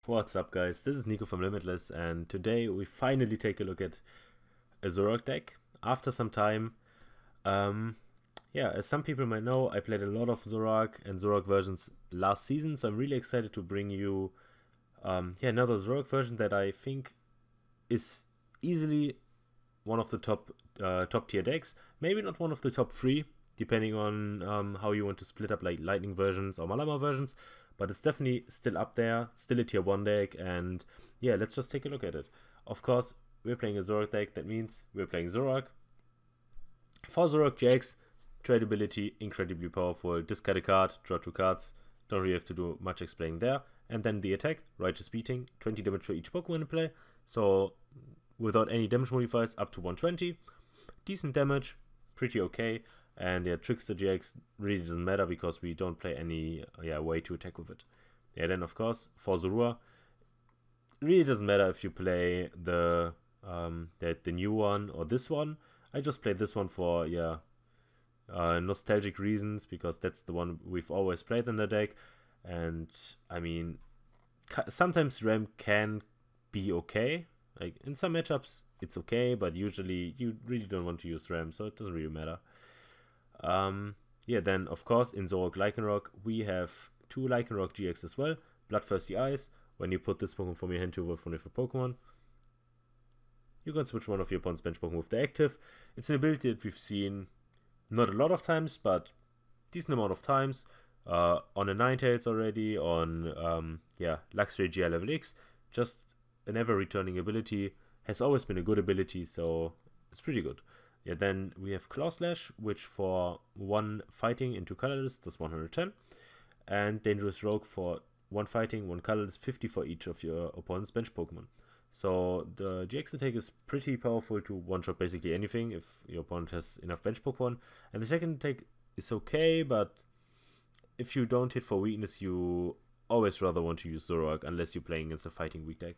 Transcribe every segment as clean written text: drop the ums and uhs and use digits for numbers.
What's up, guys? This is Nico from Limitless, and today we finally take a look at a Zoroark deck after some time. Yeah, as some people might know, I played a lot of Zoroark and Zoroark versions last season, so I'm really excited to bring you another Zoroark version that I think is easily one of the top tier decks. Maybe not one of the top three, depending on how you want to split up like Lightning versions or Malama versions. But it's definitely still up there, still a tier 1 deck, and yeah, let's just take a look at it. Of course, we're playing a Zoroark deck, that means we're playing Zoroark. For Zoroark GX, trade ability, incredibly powerful, discard a card, draw 2 cards, don't really have to do much explaining there. And then the attack, Righteous Beating, 20 damage for each Pokemon in play, so without any damage modifiers, up to 120. Decent damage, pretty okay. And yeah, Trickster GX really doesn't matter because we don't play any way to attack with it. Yeah, then of course for Zoroark, really doesn't matter if you play the new one or this one. I just played this one for nostalgic reasons because that's the one we've always played in the deck. And I mean, sometimes Ram can be okay. Like in some matchups it's okay, but usually you really don't want to use Ram, so it doesn't really matter. Then of course in Zoroark Lycanroc we have 2 Lycanroc GX as well. Bloodthirsty Eyes. When you put this Pokemon from your hand to one of your Pokemon, you can switch one of your opponent's bench Pokemon with the active. It's an ability that we've seen not a lot of times, but decent amount of times. On a Ninetales already, on Luxray GI level X. Just an ever returning ability. Has always been a good ability, so it's pretty good. Yeah, then we have Claw Slash, which for 1 fighting into colorless does 110. And Dangerous Rogue for 1 fighting, 1 colorless, 50 for each of your opponent's bench Pokemon. So the GX attack is pretty powerful to one-shot basically anything if your opponent has enough bench Pokemon. And the second attack is okay, but if you don't hit for weakness, you always rather want to use Zoroark unless you're playing against a fighting weak deck.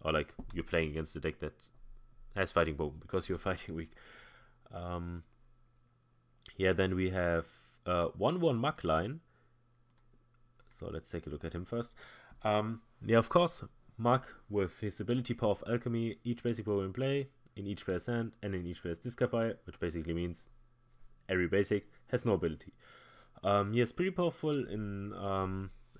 Or like you're playing against a deck that has fighting Pokemon because you're fighting weak. Then we have 1/1 Muk line. So let's take a look at him first. Of course, Muk with his ability Power of Alchemy, each basic Pokemon in play, in each player's hand, and in each player's discard pile, which basically means every basic has no ability. It's pretty powerful in...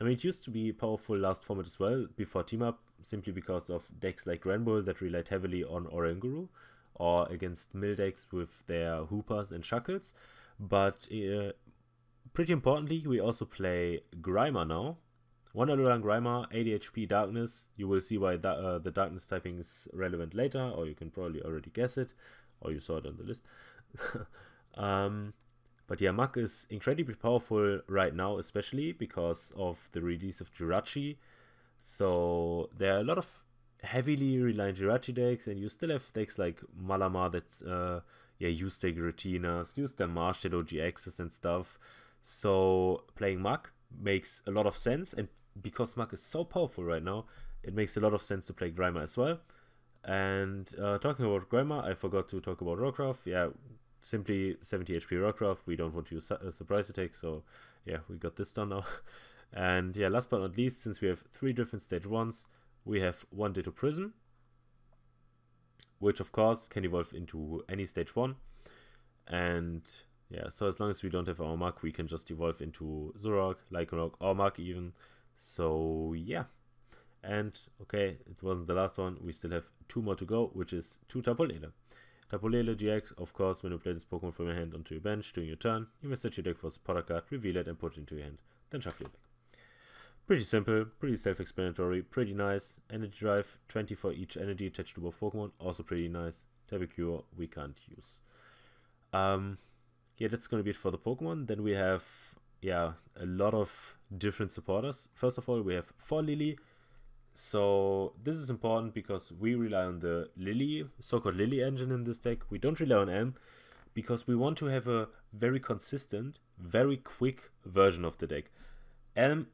it used to be powerful last format as well, before Team Up, simply because of decks like Granbull that relied heavily on Oranguru, or against mill decks with their Hoopers and Shuckles. But pretty importantly, we also play Grimer now. 1 Alolan Grimer, 80 HP Darkness. You will see why the Darkness typing is relevant later, or you can probably already guess it, or you saw it on the list. But yeah, Muk is incredibly powerful right now, especially because of the release of Jirachi. So there are a lot of heavily reliant Jirachi decks, and you still have decks like Malama that's use their Gratinas, use their Marshmallow GXs and stuff. So playing Muk makes a lot of sense, and because Muk is so powerful right now, it makes a lot of sense to play Grimer as well. And talking about Grimer, I forgot to talk about Rockruff. Yeah, simply 70 HP Rockruff. We don't want to use a surprise attack, so yeah, we got this done now. And yeah, last but not least, since we have 3 different stage 1s, we have 1 Ditto Prism, which of course can evolve into any stage 1. And yeah, so as long as we don't have our Muk, we can just evolve into Zoroark, Lycanroc, or Muk even. So yeah. And okay, it wasn't the last one. We still have 2 more to go, which is 2 Tapu Lele. Tapu Lele GX, of course, when you play this Pokemon from your hand onto your bench during your turn, you may search your deck for a supporter card, reveal it, and put it into your hand. Then shuffle your deck. Pretty simple, pretty self-explanatory, pretty nice. Energy Drive, 20 for each energy attached to both Pokemon, also pretty nice. Type Cure, we can't use. That's gonna be it for the Pokemon. Then we have, a lot of different supporters. First of all, we have 4 Lily. So this is important because we rely on the Lily, so-called Lily engine in this deck. We don't rely on M because we want to have a very consistent, very quick version of the deck. M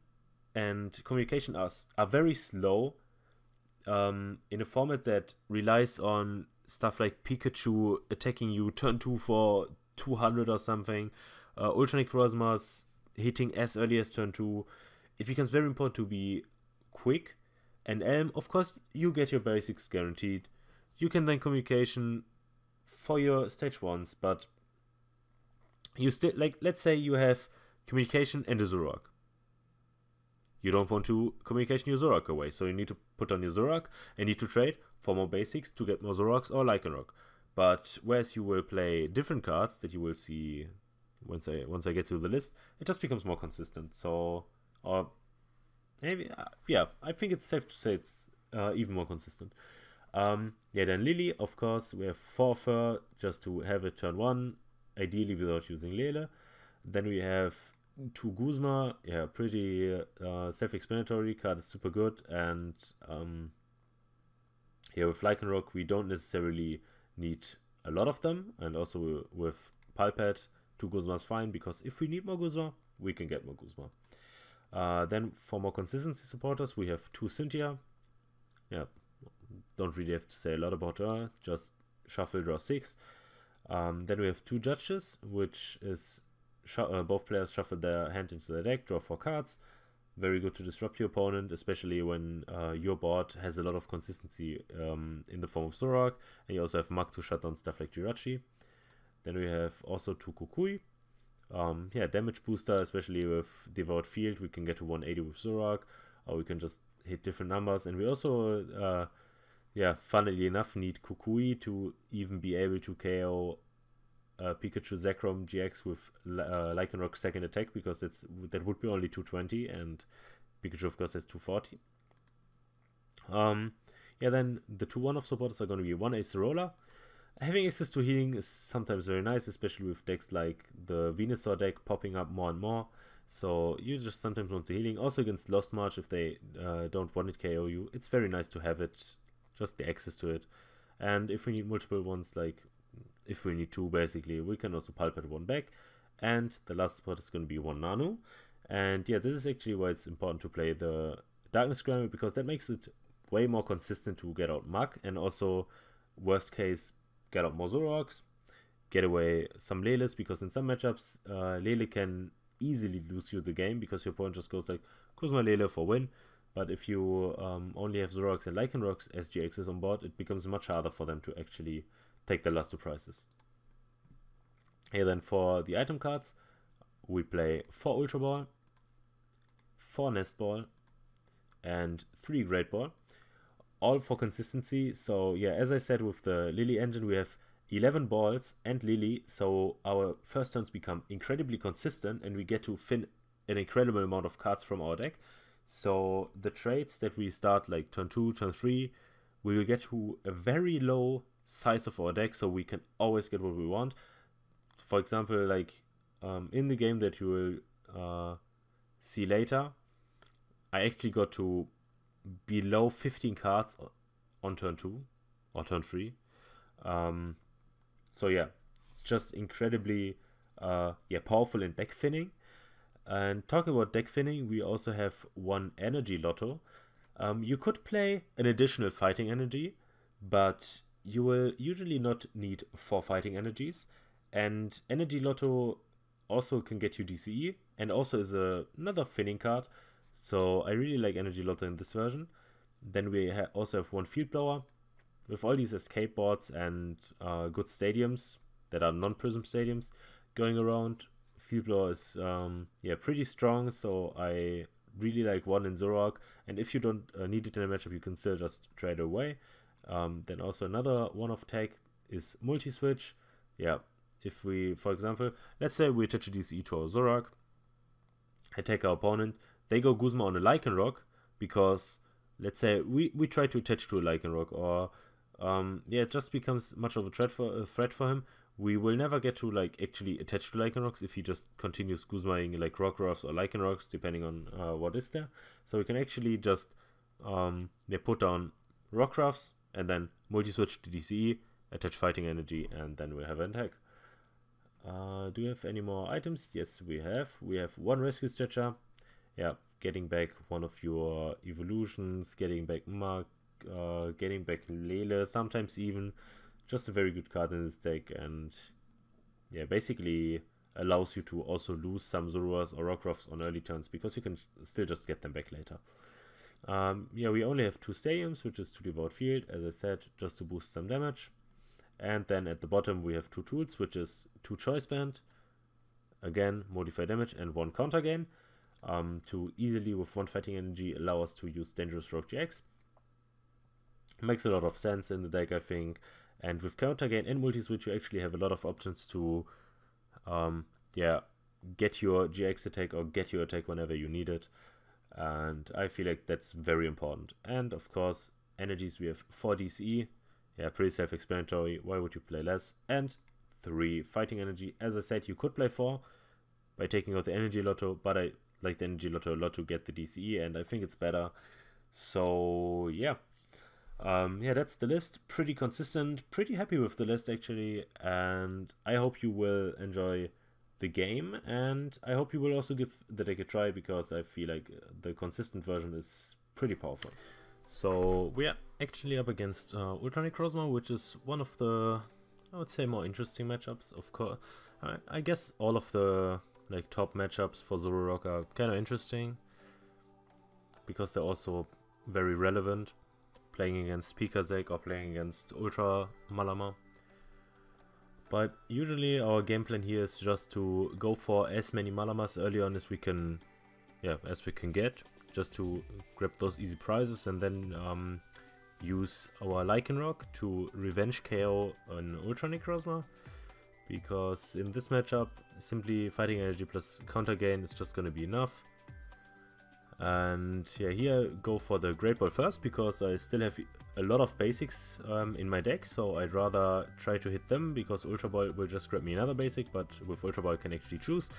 and communication are very slow in a format that relies on stuff like Pikachu attacking you turn 2 for 200 or something, Ultra Necrozma's hitting as early as turn 2. It becomes very important to be quick And Elm, of course, you get your basics guaranteed. You can then communication for your stage 1s, but you still, like, let's say you have communication and a Zoroark. You don't want to communication your Zoroark away, so you need to put on your Zoroark and need to trade for more basics to get more Zoroarks or Lycanroc. But whereas you will play different cards that you will see once I get to the list, it just becomes more consistent. So, or maybe, yeah, I think it's safe to say it's even more consistent. Yeah, then Lily, of course, we have 4 of her just to have it turn 1, ideally without using Lele. Then we have 2 Guzma, yeah, pretty self-explanatory, card is super good, and here with Lycanroc we don't necessarily need a lot of them, and also with Palpet, 2 Guzma is fine, because if we need more Guzma, we can get more Guzma. Then for more consistency supporters, we have 2 Cynthia, yeah, don't really have to say a lot about her, just shuffle, draw 6. Then we have 2 Judges, which is both players shuffle their hand into the deck, draw 4 cards. Very good to disrupt your opponent, especially when your board has a lot of consistency in the form of Zoroark, and you also have Mug to shut down stuff like Jirachi. Then we have also 2 Kukui. Yeah, damage booster, especially with Devoured Field, we can get to 180 with Zoroark, or we can just hit different numbers. And we also, yeah, funnily enough, need Kukui to even be able to KO Pikachu Zekrom GX with Lycanroc second attack, because that would be only 220 and Pikachu of course has 240. Yeah, then the 2 1-off supporters are going to be 1 Acerola. Having access to healing is sometimes very nice, especially with decks like the Venusaur deck popping up more and more. So you just sometimes want the healing. Also against Lost March, if they don't want it KO you, it's very nice to have it, just the access to it. And if we need multiple ones, like if we need 2 basically, we can also Palpet 1 back. And the last support is going to be 1 Nanu. And yeah, this is actually why it's important to play the Darkness Scramble, because that makes it way more consistent to get out Mug, and also worst case get out more Zoroarks, get away some Leles, because in some matchups Lele can easily lose you the game because your opponent just goes like Kuzma Lele for win. But if you only have Zoroarks and Lycanrocs as GXs on board, it becomes much harder for them to actually take the last 2 prizes. Here then for the item cards, we play 4 Ultra Ball, 4 Nest Ball, and 3 Great Ball, all for consistency. So yeah, as I said, with the Lily engine, we have 11 balls and Lily, so our first turns become incredibly consistent, and we get to fin an incredible amount of cards from our deck. So the trades that we start like turn 2, turn 3, we will get to a very low size of our deck, so we can always get what we want. For example, like in the game that you will see later, I actually got to below 15 cards on turn 2 or turn 3. So yeah, it's just incredibly yeah, powerful in deck finning. And talking about deck finning, we also have 1 Energy Lotto. You could play an additional fighting energy, but you will usually not need 4 fighting energies. And Energy Lotto also can get you DCE, and also is another finning card. So I really like Energy Lotto in this version. Then we also have 1 Field Blower. With all these escape boards and good stadiums that are non-prism stadiums going around, Field Blower is yeah, pretty strong, so I really like 1 in Zoroark. And if you don't need it in a matchup, you can still just trade away. Then also another 1-off tag is Multi-Switch. Yeah, if we, for example, let's say we attach a DCE to our Zoroark, attack our opponent, they go Guzma on a Lycanroc, because let's say we try to attach to a Lycanroc, or yeah, it just becomes much of a threat for him. We will never get to like actually attach to Lycanrocs if he just continues Guzmaing like Rockruffs or Lycanrocs, depending on what is there. So we can actually just yeah, put down Rockruffs and then multi-switch to DCE, attach fighting energy, and then we'll have an attack. Do we have any more items? Yes, we have. We have 1 Rescue Stretcher. Yeah, getting back one of your evolutions, getting back Mug, getting back Lele, sometimes even. Just a very good card in this deck, and yeah, basically allows you to also lose some Zoroarks or Rockruffs on early turns, because you can still just get them back later. Yeah, we only have 2 stadiums, which is to devote field, as I said, just to boost some damage. And then at the bottom we have 2 tools, which is 2 choice band, again modify damage, and 1 counter gain, to easily with 1 fighting energy allow us to use Dangerous Rogue GX. Makes a lot of sense in the deck, I think. And with counter gain and multi-switch, you actually have a lot of options to yeah, get your GX attack or get your attack whenever you need it. And I feel like that's very important. And of course, energies, we have 4 DCE. Yeah, pretty self-explanatory. Why would you play less? And 3 fighting energy. As I said, you could play 4 by taking out the energy lotto, but I like the energy lotto a lot to get the DCE, and I think it's better. So yeah. Yeah, that's the list. Pretty consistent. Pretty happy with the list actually, and I hope you will enjoy the game, and I hope you will also give the deck a try, because I feel like the consistent version is pretty powerful. So we are actually up against Ultra Necrozma, which is one of the, I would say, more interesting matchups. Of course, I guess all of the like top matchups for Zoroark are kind of interesting, because they're also very relevant. Playing against Pikazek or playing against Ultra Malama. But usually our game plan here is just to go for as many Malamas early on as we can, get, just to grab those easy prizes, and then use our Lycanroc to revenge KO an Ultra Necrozma, because in this matchup simply fighting energy plus counter gain is just gonna be enough. And yeah, here go for the Great Ball first, because I still have a lot of basics in my deck, so I'd rather try to hit them, because Ultra Ball will just grab me another basic, but with Ultra Ball I can actually choose.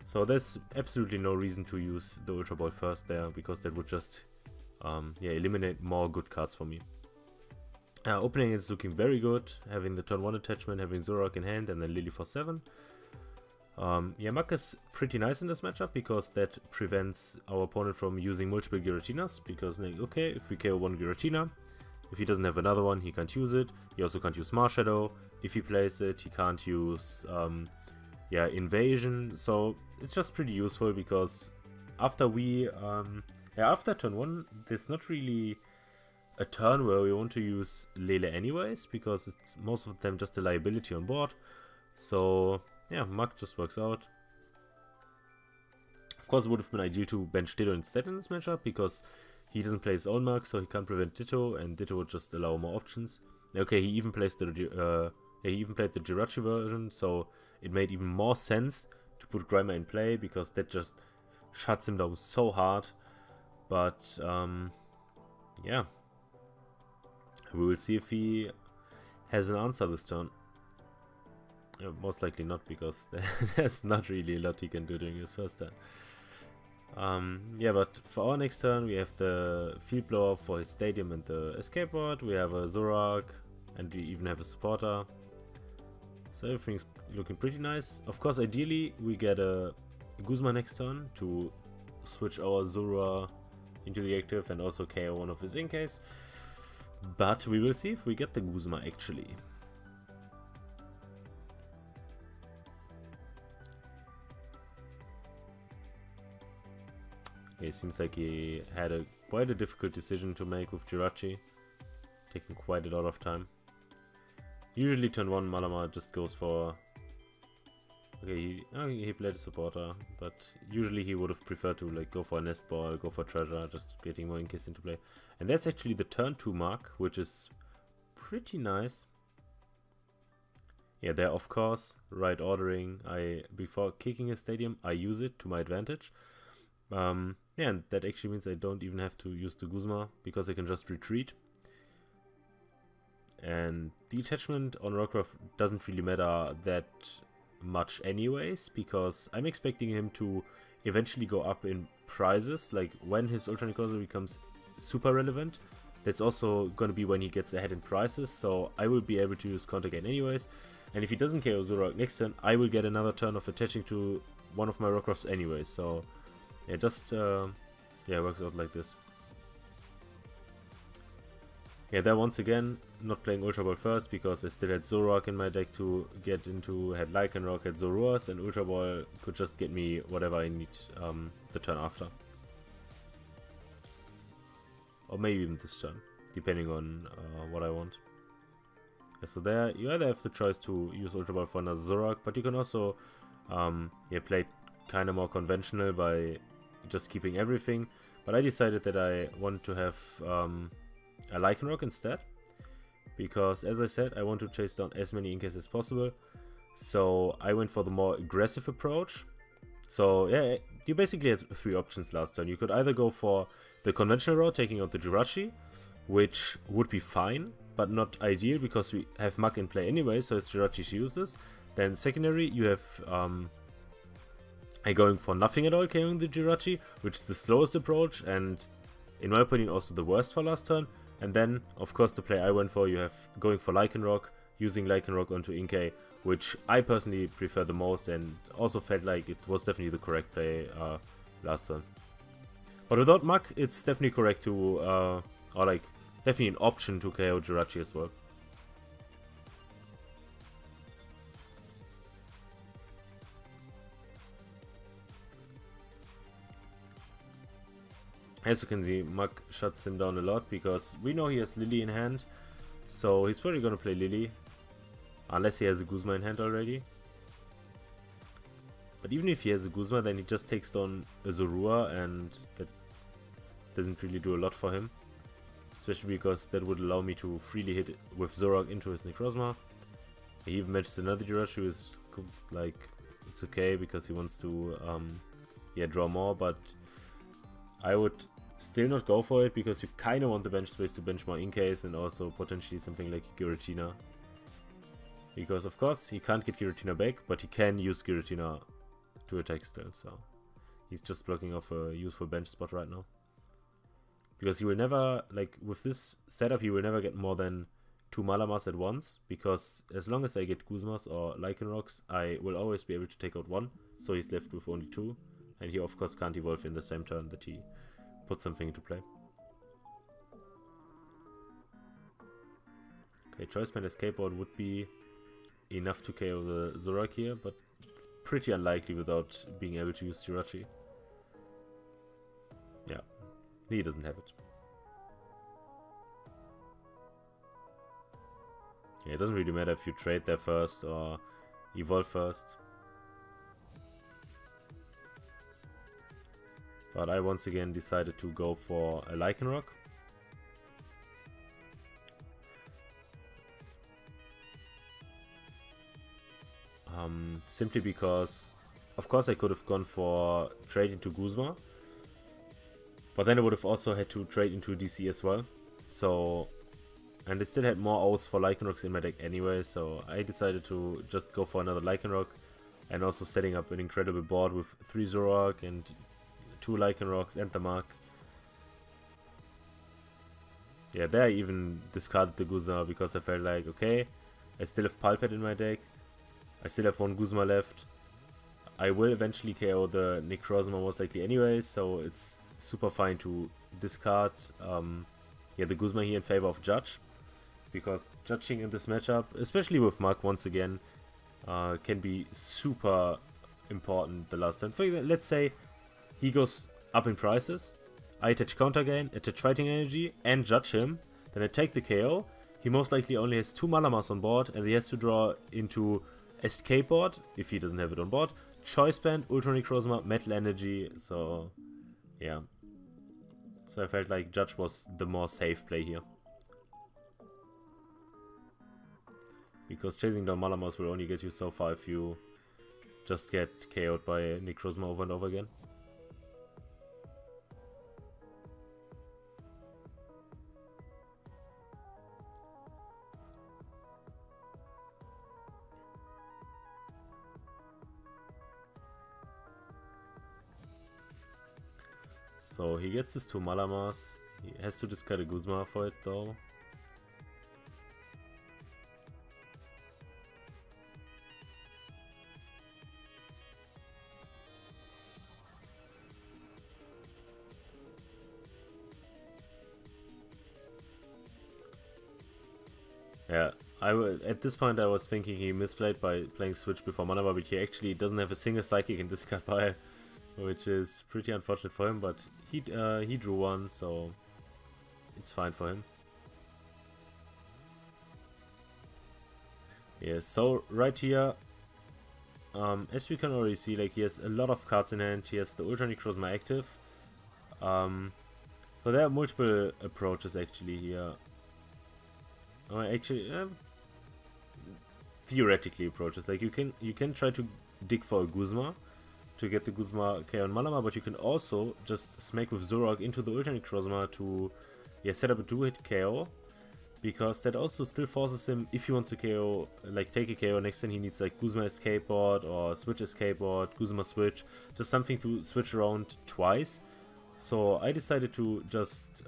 So there's absolutely no reason to use the Ultra Ball first there, because that would just yeah, eliminate more good cards for me. Opening is looking very good, having the turn 1 attachment, having Zoroark in hand, and then Lily for 7. Yeah, Muk is pretty nice in this matchup, because that prevents our opponent from using multiple Giratinas, because like, okay, if we KO 1 Giratina, if he doesn't have another one, he can't use it. He also can't use Marshadow. If he plays it, he can't use yeah, Invasion. So it's just pretty useful, because after we yeah, after turn 1, there's not really a turn where we want to use Lele anyways, because it's most of them just a liability on board. So yeah, Muk just works out. Of course, it would have been ideal to bench Ditto instead in this matchup, because he doesn't play his own Muk, so he can't prevent Ditto, and Ditto would just allow more options. Okay, he even plays the he even played the Jirachi version, so it made even more sense to put Grimer in play, because that just shuts him down so hard. But yeah, we will see if he has an answer this turn. Most likely not, because there's not really a lot he can do during his first turn. Yeah, but for our next turn we have the Field Blower for his Stadium and the Escape Board. We have a Zoroark, and we even have a Supporter. So everything's looking pretty nice. Of course, ideally we get a Guzma next turn to switch our Zoroark into the active and also KO one of his in-case. But we will see if we get the Guzma actually. Okay, seems like he had quite a difficult decision to make with Jirachi, taking quite a lot of time. Usually turn 1 Malama just goes for... Okay, he played a Supporter, but usually he would have preferred to like go for a Nest Ball, go for Treasure, just getting more in-case into play. And that's actually the turn 2 mark, which is pretty nice. Yeah, there of course, right ordering. Before kicking a Stadium, I use it to my advantage. Yeah, and that actually means I don't even have to use the Guzma, because I can just retreat. And the attachment on Rockruff doesn't really matter that much anyways, because I'm expecting him to eventually go up in prizes. Like when his Ultra Necrozma becomes super relevant, that's also going to be when he gets ahead in prizes, so I will be able to use Counter Gain anyways. And if he doesn't KO Zoroark next turn, I will get another turn of attaching to one of my Rockruffs anyways, so yeah, just yeah, works out like this. Yeah, there once again, not playing Ultra Ball first, because I still had Zoroark in my deck to get into, had Lycanroc, had Zoroark, and Ultra Ball could just get me whatever I need the turn after. or maybe even this turn, depending on what I want. Yeah, so there, you either have the choice to use Ultra Ball for another Zoroark, but you can also play kind of more conventional by just keeping everything. But I decided that I want to have a Lycanroc instead, because as I said, I want to chase down as many Inkays as possible. So I went for the more aggressive approach. So yeah, you basically had 3 options last turn. You could either go for the conventional route, taking out the Jirachi, which would be fine, but not ideal because we have Muk in play anyway, so it's Jirachi she uses. Then secondary, you have going for nothing at all, KOing the Jirachi, which is the slowest approach and in my opinion also the worst for last turn. And then of course the play I went for, you have going for Lycanroc, using Lycanroc onto Inkay, which I personally prefer the most and also felt like it was definitely the correct play last turn. But without Muk, it's definitely correct to, or like, definitely an option to KO Jirachi as well. As you can see, Muk shuts him down a lot because we know he has Lily in hand, so he's probably gonna play Lily. Unless he has a Guzma in hand already. But even if he has a Guzma, then he just takes down a Zorua, and that doesn't really do a lot for him. Especially because that would allow me to freely hit with Zoroark into his Necrozma. He even matches another Jirachi, who is like, it's okay because he wants to draw more, but I would still not go for it because you kind of want the bench space to bench more Inkays and also potentially something like Giratina. Because of course he can't get Giratina back, but he can use Giratina to attack still, so he's just blocking off a useful bench spot right now. Because he will never, like with this setup, he will never get more than 2 Malamas at once, because as long as I get Guzmas or Lycanrocs, I will always be able to take out 1, so he's left with only 2, and he of course can't evolve in the same turn that he puts something into play. Okay, Choice Band Escape Board would be enough to KO the Zoroark here, but it's pretty unlikely without being able to use Jirachi. Yeah, he doesn't have it. Yeah, it doesn't really matter if you trade there first or evolve first. But I once again decided to go for a Lycanroc. Simply because, of course I could have gone for trade into Guzma, but then I would have also had to trade into DC as well. So, and I still had more oaths for Lycanrocs in my deck anyway, so I decided to just go for another Lycanroc, and also setting up an incredible board with 3 Zoroark and 2 Lycanrocs and the Muk. Yeah, there I even discarded the Guzma because I felt like, okay, I still have Pulpet in my deck, I still have 1 Guzma left, I will eventually KO the Necrozma most likely anyway, so it's super fine to discard the Guzma here in favor of Judge, because judging in this matchup, especially with Muk once again, can be super important the last turn. For example, let's say he goes up in prices, I attach counter gain, attach fighting energy, and judge him, then I take the KO. He most likely only has 2 Malamas on board, and he has to draw into Escape Board, if he doesn't have it on board, Choice Band, Ultra Necrozma, Metal Energy, so yeah. So I felt like Judge was the more safe play here. Because chasing down Malamas will only get you so far if you just get KO'd by Necrozma over and over again. So he gets his 2 Malamas, he has to discard a Guzma for it though. Yeah, at this point I was thinking he misplayed by playing Switch before Mana Bar, but he actually doesn't have a single Psychic in discard pile, which is pretty unfortunate for him, but he drew 1, so it's fine for him. Yeah, so right here, as we can already see, like he has a lot of cards in hand. He has the Ultra Necrozma active. So there are multiple approaches actually here. Actually, theoretically approaches. Like you can try to dig for a Guzma to get the Guzma KO on Malama, but you can also just smack with Zoroark into the Ultra Necrozma to set up a 2-hit KO. Because that also still forces him, if he wants to KO, like take a KO next turn, he needs like Guzma escape board or switch escape board, Guzma switch, just something to switch around twice. So I decided to just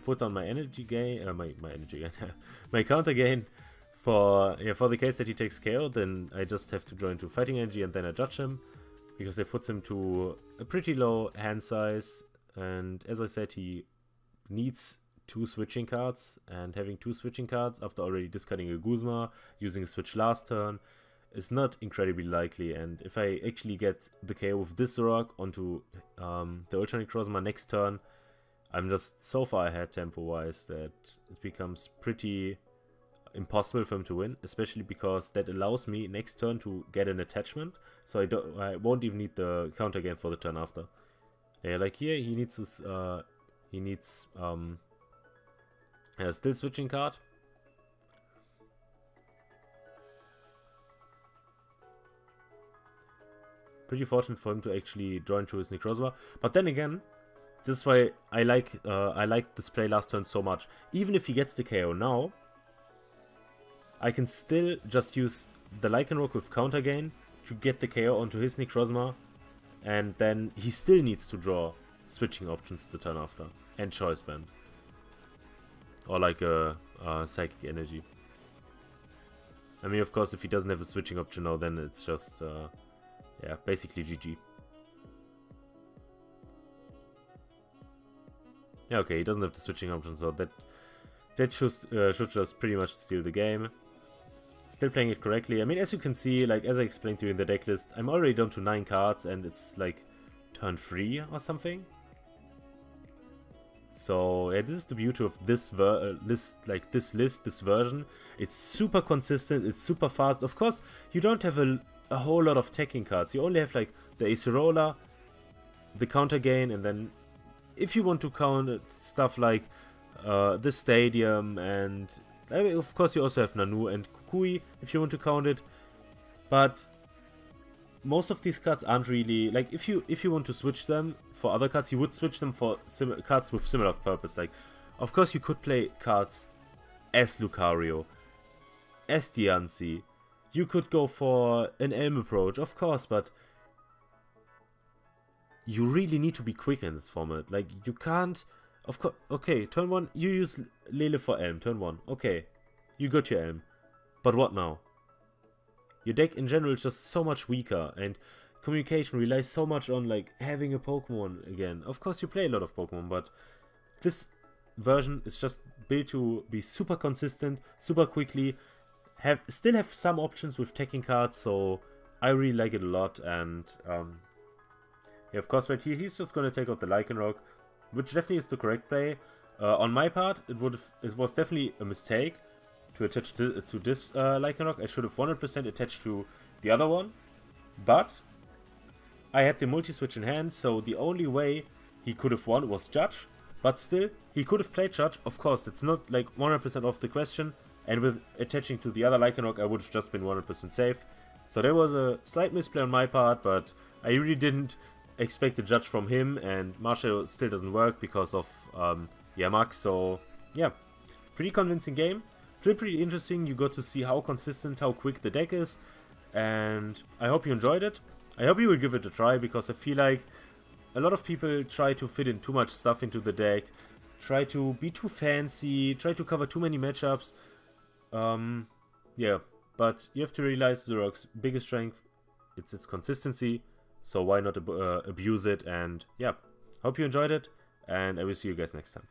put on my energy gain, my energy gain, my counter gain for the case that he takes KO. Then I just have to draw into fighting energy and then I judge him because it puts him to a pretty low hand size. And as I said, he needs 2 switching cards, and having 2 switching cards after already discarding a Guzma, using a switch last turn, is not incredibly likely. And if I actually get the KO with this Zoroark onto the Ultra Necrozma next turn, I'm just so far ahead tempo-wise that it becomes pretty impossible for him to win, especially because that allows me next turn to get an attachment, so I won't even need the counter game for the turn after. Yeah, like here he needs this, still switching card. Pretty fortunate for him to actually draw into his Necrozma. But then again, this is why I like this play last turn so much. Even if he gets the KO now, I can still just use the Lycanroc with counter gain to get the KO onto his Necrozma, and then he still needs to draw switching options the turn after and choice band. Or like a psychic energy. I mean, of course, if he doesn't have a switching option now, then it's just, basically GG. Yeah, okay, he doesn't have the switching option, so that should just pretty much steal the game. Still playing it correctly. I mean, as you can see, like as I explained to you in the deck list, I'm already down to 9 cards, and it's like turn 3 or something. So yeah, this is the beauty of this this version. It's super consistent, it's super fast. Of course, you don't have a whole lot of teching cards. You only have like the Acerola, the counter gain, and then if you want to count stuff like the Stadium, and I mean, of course you also have Nanu and Kukui if you want to count it. But most of these cards aren't really, like, if you want to switch them for other cards, you would switch them for cards with similar purpose. Like, of course you could play cards as Lucario, as Diancie. You could go for an Elm approach, of course, but you really need to be quick in this format. Like, you can't, of course, okay, turn 1, you use Lele for Elm, turn 1, okay, you got your Elm, but what now? Your deck in general is just so much weaker, and communication relies so much on like having a Pokemon again. Of course you play a lot of Pokemon, but this version is just built to be super consistent, super quickly, still have some options with teching cards, so I really like it a lot. And yeah, of course right here he's just gonna take out the Lycanroc, which definitely is the correct play. On my part, it was definitely a mistake to attach to this Lycanroc. I should have 100% attached to the other one, but I had the multi-switch in hand, so the only way he could have won was Judge, but still, he could have played Judge. Of course, it's not like 100% off the question, and with attaching to the other Lycanroc, I would have just been 100% safe. So there was a slight misplay on my part, but I really didn't expect a Judge from him, and Marshall still doesn't work because of Yamak, so yeah, pretty convincing game. Still pretty interesting. You got to see how consistent, how quick the deck is, and I hope you enjoyed it. I hope you will give it a try, because I feel like a lot of people try to fit in too much stuff into the deck, try to be too fancy, try to cover too many matchups. Yeah, but you have to realize Zoroark's biggest strength, it's its consistency, so why not abuse it? And yeah, hope you enjoyed it, and I will see you guys next time.